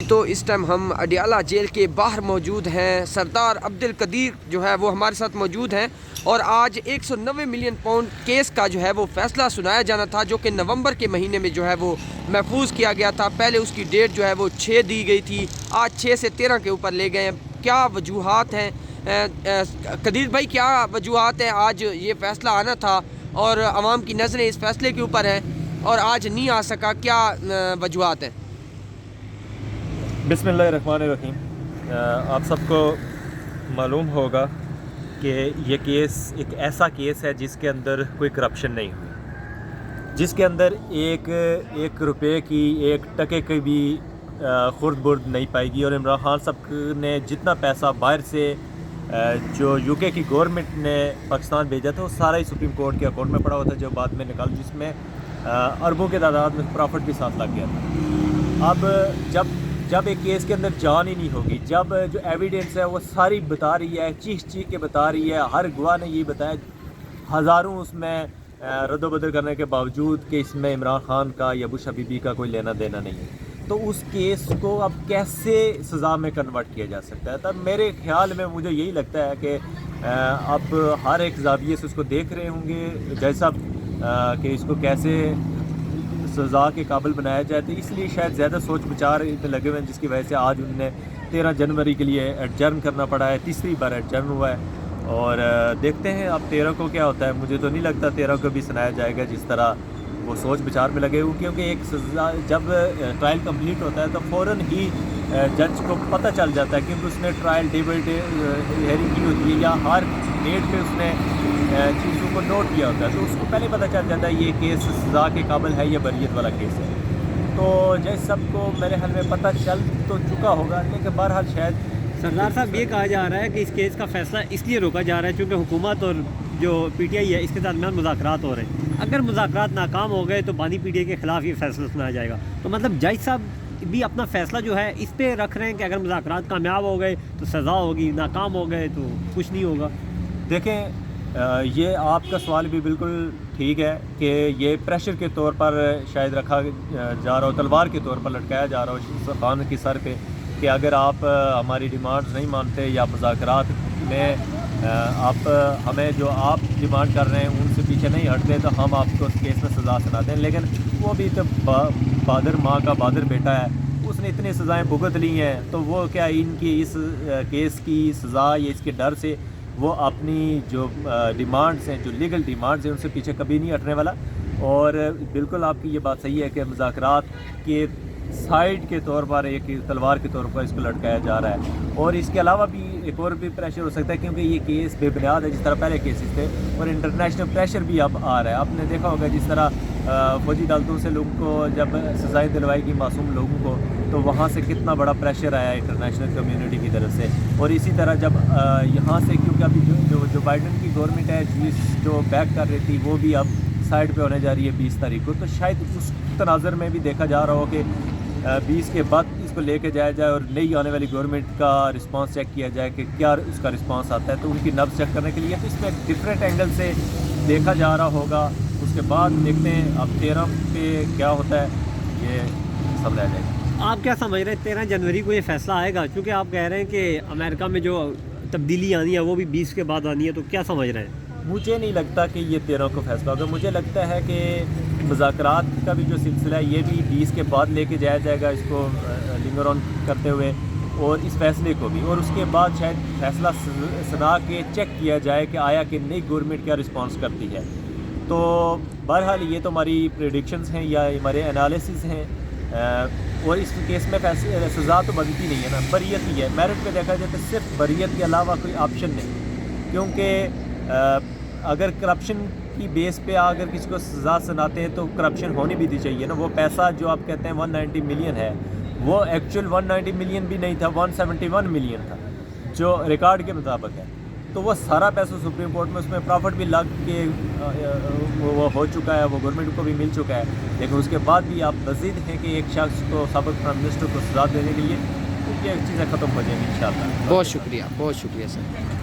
تو اس ٹائم ہم اڈیالہ جیل کے باہر موجود ہیں. سردار عبدالقدیر جو ہے وہ ہمارے ساتھ موجود ہیں اور آج 190 ملین پاؤنڈ کیس کا جو ہے وہ فیصلہ سنایا جانا تھا جو کہ نومبر کے مہینے میں جو ہے وہ محفوظ کیا گیا تھا. پہلے اس کی ڈیٹ جو ہے وہ 6 دی گئی تھی, آج 6 سے 13 کے اوپر لے گئے ہیں. کیا وجوہات ہیں قدیر بھائی, کیا وجوہات ہیں؟ آج یہ فیصلہ آنا تھا اور عوام کی نظریں اس فیصلے کے اوپر ہیں اور آج نہیں آ سکا, کیا وجوہات ہیں؟ بسم اللہ الرحمن الرحیم. آپ سب کو معلوم ہوگا کہ یہ کیس ایک ایسا کیس ہے جس کے اندر کوئی کرپشن نہیں ہوئی, جس کے اندر ایک روپے کی ایک ٹکے کی بھی خرد برد نہیں پائے گی. اور عمران خان صاحب نے جتنا پیسہ باہر سے جو یو کے کی گورنمنٹ نے پاکستان بھیجا تھا وہ سارا ہی سپریم کورٹ کے اکاؤنٹ میں پڑا ہوا تھا, جو بعد میں نکال, جس میں اربوں کے تعداد میں پرافٹ بھی ساتھ لگ گیا تھا. اب جب ایک کیس کے اندر جان ہی نہیں ہوگی, جب جو ایویڈنس ہے وہ ساری بتا رہی ہے, چیخ کے بتا رہی ہے, ہر گواہ نے یہ بتایا, ہزاروں اس میں رد و بدل کرنے کے باوجود کہ اس میں عمران خان کا یا بش حبیبی کا کوئی لینا دینا نہیں ہے, تو اس کیس کو اب کیسے سزا میں کنورٹ کیا جا سکتا ہے؟ تب میرے خیال میں مجھے یہی لگتا ہے کہ اب ہر ایک زاویے سے اس کو دیکھ رہے ہوں گے جج صاحب کہ اس کو کیسے سزا کے قابل بنایا جائے. تو اس لیے شاید زیادہ سوچ بچار لگے ہوئے ہیں, جس کی وجہ سے آج انہوں نے 13 جنوری کے لیے ایڈجرن کرنا پڑا ہے. تیسری بار ایڈجرن ہوا ہے اور دیکھتے ہیں اب 13 کو کیا ہوتا ہے. مجھے تو نہیں لگتا 13 کو بھی سنایا جائے گا جس طرح وہ سوچ بچار میں لگے ہوئے, کیونکہ ایک سزا جب ٹرائل کمپلیٹ ہوتا ہے تو فوراً ہی جج کو پتہ چل جاتا ہے, کیونکہ اس نے ٹرائل ٹیبل ہیئرنگ کی ہوتی ہے یا ہر ڈیٹ پہ اس نے چیزوں کو نوٹ کیا ہوتا ہے, تو اس کو پہلے پتہ چل جاتا ہے یہ کیس سزا کے قابل ہے یا بریت والا کیس ہے. تو جج سب کو میرے خیال میں پتہ چل تو چکا ہوگا, لیکن بہرحال شاید سردار صاحب یہ کہا جا رہا ہے کہ اس کیس کا فیصلہ اس لیے روکا جا رہا ہے کیونکہ حکومت اور جو پی ٹی آئی ہے اس کے درمیان مذاکرات ہو رہے ہیں. اگر مذاکرات ناکام ہو گئے تو بانی پی ٹی آئی کے خلاف یہ فیصلہ سنایا جائے گا. تو مطلب جج صاحب بھی اپنا فیصلہ جو ہے اس پہ رکھ رہے ہیں کہ اگر مذاکرات کامیاب ہو گئے تو سزا ہوگی, ناکام ہو گئے تو کچھ نہیں ہوگا. دیکھیں, یہ آپ کا سوال بھی بالکل ٹھیک ہے کہ یہ پریشر کے طور پر شاید رکھا جا رہا ہو, تلوار کے طور پر لٹکایا جا رہا ہو خان کی سر پہ کہ اگر آپ ہماری ڈیمانڈ نہیں مانتے یا مذاکرات میں آپ ہمیں جو آپ ڈیمانڈ کر رہے ہیں ان سے پیچھے نہیں ہٹتے تو ہم آپ کو اس کیس میں سزا سنا دیں. لیکن وہ بھی تو بہادر ماں کا بہادر بیٹا ہے, اس نے اتنی سزائیں بھگت لی ہیں, تو وہ کیا ان کی اس کیس کی سزا یا اس کے ڈر سے وہ اپنی جو ڈیمانڈز ہیں, جو لیگل ڈیمانڈز ہیں, ان سے پیچھے کبھی نہیں ہٹنے والا. اور بالکل آپ کی یہ بات صحیح ہے کہ مذاکرات کے سائیڈ کے طور پر ایک تلوار کے طور پر اس کو لٹکایا جا رہا ہے. اور اس کے علاوہ بھی ایک اور بھی پریشر ہو سکتا ہے, کیونکہ یہ کیس بے بنیاد ہے جس طرح پہلے کیسز تھے, اور انٹرنیشنل پریشر بھی اب آ رہا ہے. آپ نے دیکھا ہوگا جس طرح فوجی عدالتوں سے لوگوں کو جب سزائیں دلوائی گی معصوم لوگوں کو, تو وہاں سے کتنا بڑا پریشر آیا انٹرنیشنل کمیونٹی کی طرف سے. اور اسی طرح جب یہاں سے, کیونکہ ابھی جو بائیڈن کی گورنمنٹ ہے جو بیک کر رہی تھی وہ بھی اب سائڈ پہ ہونے جا رہی ہے 20 تاریخ کو, تو شاید اس تناظر میں بھی دیکھا جا رہا ہو کہ 20 کے بعد اس کو لے کے جایا جائے اور نئی آنے والی گورنمنٹ کا رسپانس چیک کیا جائے کہ کیا اس کا رسپانس آتا ہے, تو ان کی نبض چیک کرنے کے لیے. تو اس میں ڈفرینٹ اینگل سے دیکھا جا رہا ہوگا. اس کے بعد دیکھتے ہیں اب 13 پہ کیا ہوتا ہے, یہ سب رہ جائے گا. آپ کیا سمجھ رہے ہیں 13 جنوری کو یہ فیصلہ آئے گا؟ کیونکہ آپ کہہ رہے ہیں کہ امریکہ میں جو تبدیلی آنی ہے وہ بھی 20 کے بعد آنی ہے, تو کیا سمجھ رہے ہیں؟ مجھے نہیں لگتا کہ یہ 13 کو فیصلہ ہوگا. مجھے لگتا ہے کہ مذاکرات کا بھی جو سلسلہ ہے یہ بھی 20 کے بعد لے کے جایا جائے گا, اس کو لنگر آن کرتے ہوئے, اور اس فیصلے کو بھی. اور اس کے بعد شاید فیصلہ سنا کے چیک کیا جائے کہ آیا کہ نئی گورنمنٹ کیا رسپانس کرتی ہے. تو بہرحال یہ تو ہماری پریڈکشنز ہیں یا ہمارے انالیسز ہیں, اور اس کیس میں سزا تو بنتی نہیں ہے نا, بریت ہی ہے. میرٹ پہ دیکھا جائے تو صرف بریت کے علاوہ کوئی آپشن نہیں, کیونکہ اگر کرپشن کی بیس پہ اگر کسی کو سزا سناتے ہیں تو کرپشن ہونی بھی دی چاہیے نا. وہ پیسہ جو آپ کہتے ہیں 190 ملین ہے, وہ ایکچوئل 190 ملین بھی نہیں تھا, 171 ملین تھا جو ریکارڈ کے مطابق ہے. تو وہ سارا پیسہ سپریم کورٹ میں اس میں پرافٹ بھی لگ کے وہ ہو چکا ہے, وہ گورنمنٹ کو بھی مل چکا ہے. لیکن اس کے بعد بھی آپ مزید ہیں کہ ایک شخص کو سابق پرائم منسٹر کو سزا دینے کے لیے یہ چیزیں ختم ہو جائیں گی انشاءاللہ. بہت شکریہ, بہت شکریہ سر.